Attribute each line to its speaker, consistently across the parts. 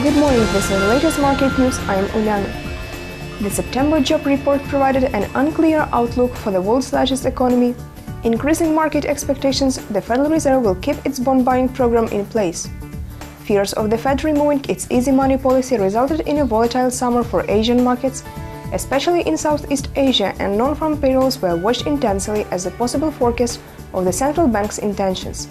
Speaker 1: Good morning, this is the latest market news. I am Uliana. The September job report provided an unclear outlook for the world's largest economy. Increasing market expectations, the Federal Reserve will keep its bond buying program in place. Fears of the Fed removing its easy money policy resulted in a volatile summer for Asian markets, especially in Southeast Asia, and non-farm payrolls were watched intensely as a possible forecast of the central bank's intentions.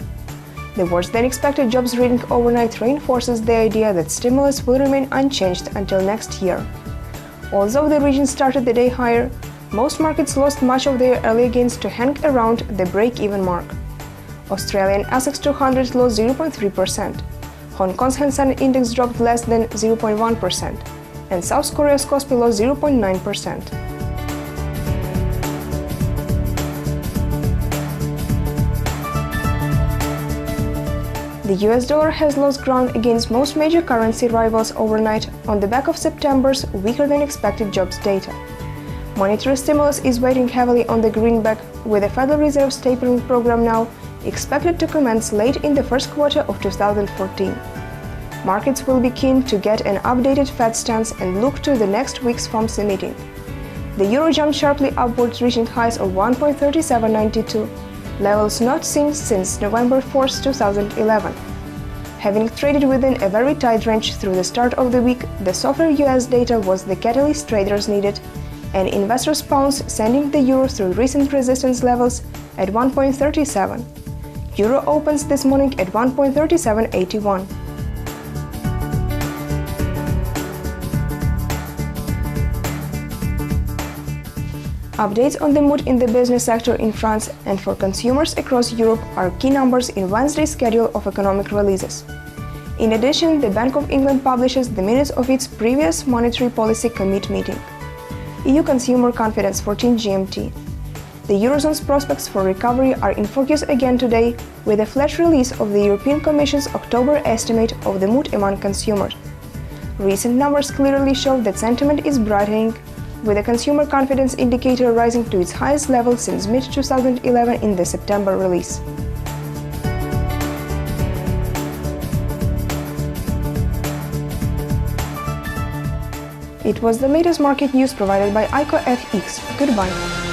Speaker 1: The worse-than-expected jobs reading overnight reinforces the idea that stimulus will remain unchanged until next year. Although the region started the day higher, most markets lost much of their early gains to hang around the break-even mark. Australian ASX 200 lost 0.3%, Hong Kong's Hang Seng Index dropped less than 0.1%, and South Korea's Kospi lost 0.9%. The US dollar has lost ground against most major currency rivals overnight on the back of September's weaker-than-expected jobs data. Monetary stimulus is weighing heavily on the greenback, with the Federal Reserve's tapering program now expected to commence late in the first quarter of 2014. Markets will be keen to get an updated Fed stance and look to the next week's FOMC meeting. The euro jumped sharply upwards, reaching highs of 1.3792, levels not seen since November 4, 2011. Having traded within a very tight range through the start of the week, the softer US data was the catalyst traders needed, and investors pounced, sending the euro through recent resistance levels at 1.37. Euro opens this morning at 1.3781. Updates on the mood in the business sector in France and for consumers across Europe are key numbers in Wednesday's schedule of economic releases. In addition, the Bank of England publishes the minutes of its previous monetary policy commit meeting. EU consumer confidence 14 GMT. The Eurozone's prospects for recovery are in focus again today, with a flash release of the European Commission's October estimate of the mood among consumers. Recent numbers clearly show that sentiment is brightening, with the consumer confidence indicator rising to its highest level since mid-2011 in the September release. It was the latest market news provided by ICO FX. Goodbye.